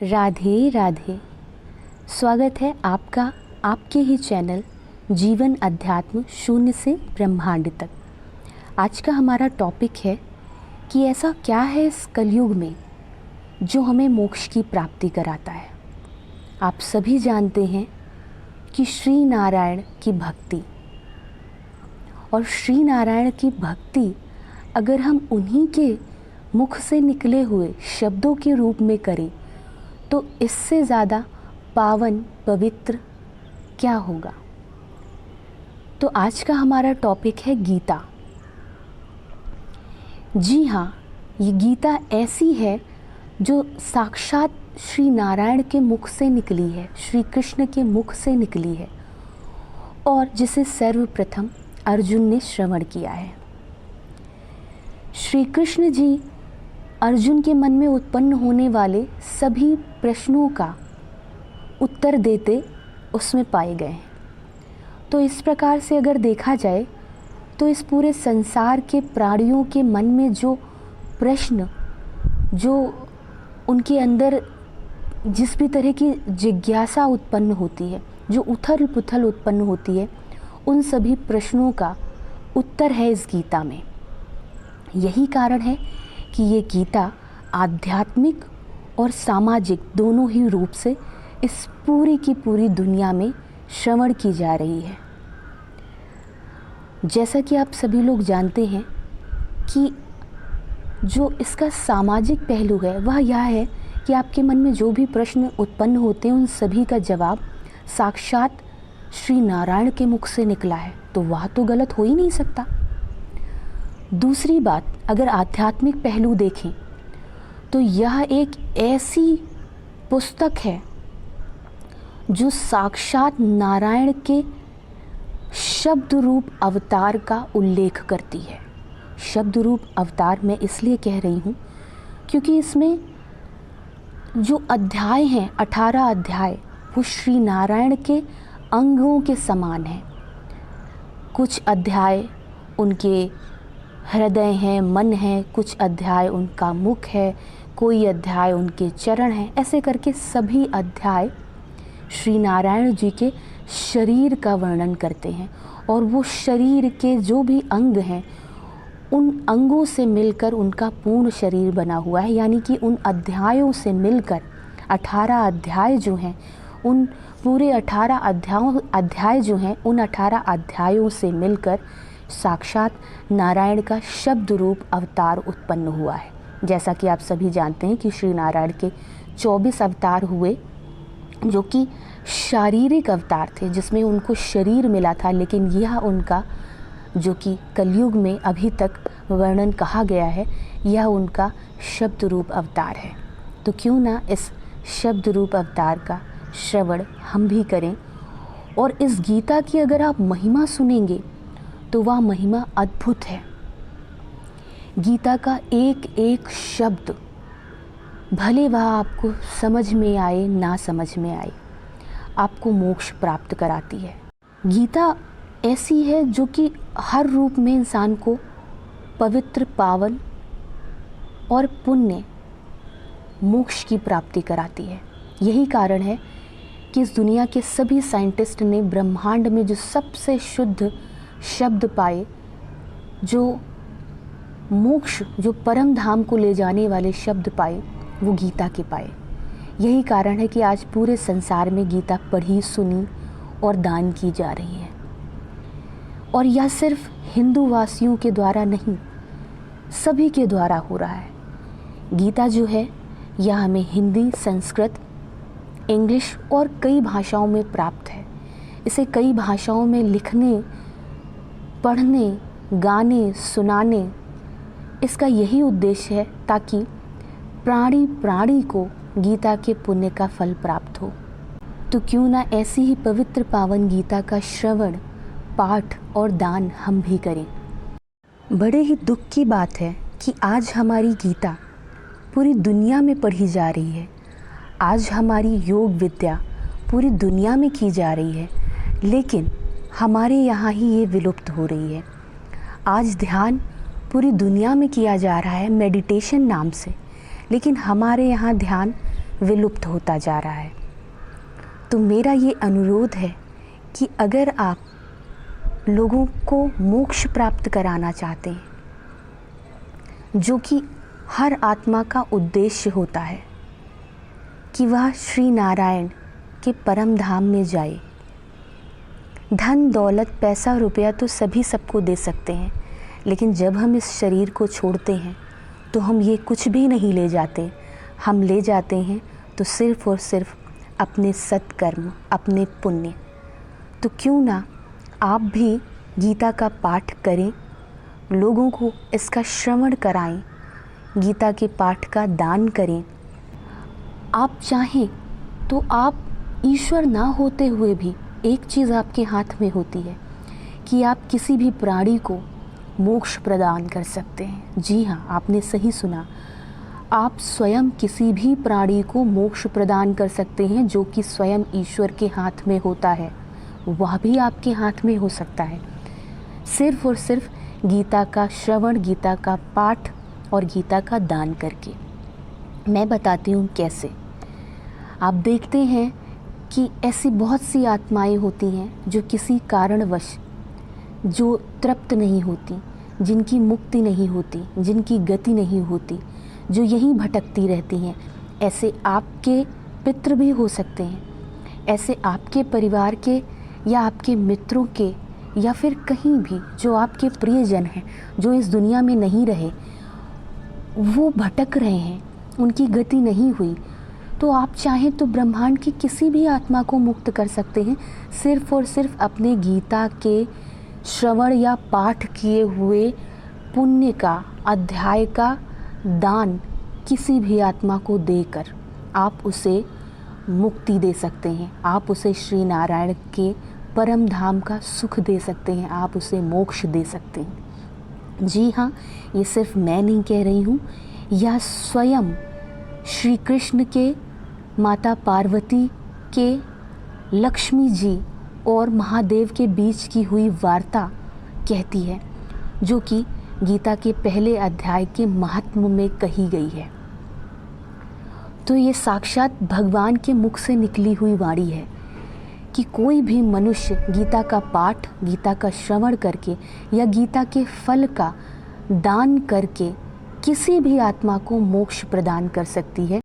राधे राधे। स्वागत है आपका आपके ही चैनल जीवन अध्यात्म शून्य से ब्रह्मांड तक। आज का हमारा टॉपिक है कि ऐसा क्या है इस कलयुग में जो हमें मोक्ष की प्राप्ति कराता है। आप सभी जानते हैं कि श्री नारायण की भक्ति, और श्री नारायण की भक्ति अगर हम उन्हीं के मुख से निकले हुए शब्दों के रूप में करें तो इससे ज़्यादा पावन पवित्र क्या होगा। तो आज का हमारा टॉपिक है गीता। जी हाँ, ये गीता ऐसी है जो साक्षात श्री नारायण के मुख से निकली है, श्री कृष्ण के मुख से निकली है, और जिसे सर्वप्रथम अर्जुन ने श्रवण किया है। श्री कृष्ण जी अर्जुन के मन में उत्पन्न होने वाले सभी प्रश्नों का उत्तर देते उसमें पाए गए हैं। तो इस प्रकार से अगर देखा जाए तो इस पूरे संसार के प्राणियों के मन में जो प्रश्न, जो उनके अंदर जिस भी तरह की जिज्ञासा उत्पन्न होती है, जो उथल पुथल उत्पन्न होती है, उन सभी प्रश्नों का उत्तर है इस गीता में। यही कारण है कि ये गीता आध्यात्मिक और सामाजिक दोनों ही रूप से इस पूरी की पूरी दुनिया में श्रवण की जा रही है। जैसा कि आप सभी लोग जानते हैं कि जो इसका सामाजिक पहलू है वह यह है कि आपके मन में जो भी प्रश्न उत्पन्न होते हैं उन सभी का जवाब साक्षात श्री नारायण के मुख से निकला है, तो वह तो गलत हो ही नहीं सकता। दूसरी बात, अगर आध्यात्मिक पहलू देखें तो यह एक ऐसी पुस्तक है जो साक्षात नारायण के शब्द रूप अवतार का उल्लेख करती है। शब्द रूप अवतार मैं इसलिए कह रही हूँ क्योंकि इसमें जो अध्याय हैं, 18 अध्याय, वो श्री नारायण के अंगों के समान हैं। कुछ अध्याय उनके हृदय हैं, मन है, कुछ अध्याय उनका मुख है, कोई अध्याय उनके चरण हैं। ऐसे करके सभी अध्याय श्री नारायण जी के शरीर का वर्णन करते हैं, और वो शरीर के जो भी अंग हैं उन अंगों से मिलकर उनका पूर्ण शरीर बना हुआ है। यानी कि उन अध्यायों से मिलकर 18 अध्याय जो हैं, उन पूरे 18 अध्याय जो हैं, उन 18 अध्यायों से मिलकर साक्षात नारायण का शब्द रूप अवतार उत्पन्न हुआ है। जैसा कि आप सभी जानते हैं कि श्री नारायण के 24 अवतार हुए, जो कि शारीरिक अवतार थे, जिसमें उनको शरीर मिला था, लेकिन यह उनका जो कि कलयुग में अभी तक वर्णन कहा गया है, यह उनका शब्द रूप अवतार है। तो क्यों ना इस शब्द रूप अवतार का श्रवण हम भी करें। और इस गीता की अगर आप महिमा सुनेंगे तो वह महिमा अद्भुत है। गीता का एक एक शब्द, भले वह आपको समझ में आए ना समझ में आए, आपको मोक्ष प्राप्त कराती है। गीता ऐसी है जो कि हर रूप में इंसान को पवित्र, पावन और पुण्य मोक्ष की प्राप्ति कराती है। यही कारण है कि इस दुनिया के सभी साइंटिस्ट ने ब्रह्मांड में जो सबसे शुद्ध शब्द पाए, जो मोक्ष, जो परम धाम को ले जाने वाले शब्द पाए, वो गीता के पाए। यही कारण है कि आज पूरे संसार में गीता पढ़ी, सुनी और दान की जा रही है। और यह सिर्फ हिंदू वासियों के द्वारा नहीं, सभी के द्वारा हो रहा है। गीता जो है यह हमें हिंदी, संस्कृत, इंग्लिश और कई भाषाओं में प्राप्त है। इसे कई भाषाओं में लिखने, पढ़ने, गाने, सुनाने, इसका यही उद्देश्य है ताकि प्राणी प्राणी को गीता के पुण्य का फल प्राप्त हो। तो क्यों ना ऐसी ही पवित्र पावन गीता का श्रवण, पाठ और दान हम भी करें। बड़े ही दुख की बात है कि आज हमारी गीता पूरी दुनिया में पढ़ी जा रही है। आज हमारी योग विद्या पूरी दुनिया में की जा रही है, लेकिन हमारे यहाँ ही ये विलुप्त हो रही है। आज ध्यान पूरी दुनिया में किया जा रहा है मेडिटेशन नाम से, लेकिन हमारे यहाँ ध्यान विलुप्त होता जा रहा है। तो मेरा ये अनुरोध है कि अगर आप लोगों को मोक्ष प्राप्त कराना चाहते हैं, जो कि हर आत्मा का उद्देश्य होता है कि वह श्री नारायण के परम धाम में जाए। धन दौलत पैसा रुपया तो सभी सबको दे सकते हैं, लेकिन जब हम इस शरीर को छोड़ते हैं तो हम ये कुछ भी नहीं ले जाते। हम ले जाते हैं तो सिर्फ़ और सिर्फ अपने सत्कर्म, अपने पुण्य। तो क्यों ना आप भी गीता का पाठ करें, लोगों को इसका श्रवण कराएं, गीता के पाठ का दान करें। आप चाहें तो आप ईश्वर ना होते हुए भी एक चीज़ आपके हाथ में होती है कि आप किसी भी प्राणी को मोक्ष प्रदान कर सकते हैं। जी हाँ, आपने सही सुना, आप स्वयं किसी भी प्राणी को मोक्ष प्रदान कर सकते हैं, जो कि स्वयं ईश्वर के हाथ में होता है, वह भी आपके हाथ में हो सकता है। सिर्फ और सिर्फ गीता का श्रवण, गीता का पाठ और गीता का दान करके। मैं बताती हूँ कैसे। आप देखते हैं कि ऐसी बहुत सी आत्माएं होती हैं जो किसी कारणवश जो तृप्त नहीं होती, जिनकी मुक्ति नहीं होती, जिनकी गति नहीं होती, जो यहीं भटकती रहती हैं। ऐसे आपके पितृ भी हो सकते हैं, ऐसे आपके परिवार के या आपके मित्रों के या फिर कहीं भी जो आपके प्रियजन हैं, जो इस दुनिया में नहीं रहे, वो भटक रहे हैं, उनकी गति नहीं हुई। तो आप चाहें तो ब्रह्मांड की किसी भी आत्मा को मुक्त कर सकते हैं, सिर्फ़ और सिर्फ अपने गीता के श्रवण या पाठ किए हुए पुण्य का, अध्याय का दान किसी भी आत्मा को देकर आप उसे मुक्ति दे सकते हैं। आप उसे श्री नारायण के परम धाम का सुख दे सकते हैं, आप उसे मोक्ष दे सकते हैं। जी हाँ, ये सिर्फ मैं नहीं कह रही हूँ, यह स्वयं श्री कृष्ण के माता पार्वती के लक्ष्मी जी और महादेव के बीच की हुई वार्ता कहती है, जो कि गीता के पहले अध्याय के महात्म्य में कही गई है। तो ये साक्षात भगवान के मुख से निकली हुई वाणी है कि कोई भी मनुष्य गीता का पाठ, गीता का श्रवण करके या गीता के फल का दान करके किसी भी आत्मा को मोक्ष प्रदान कर सकती है।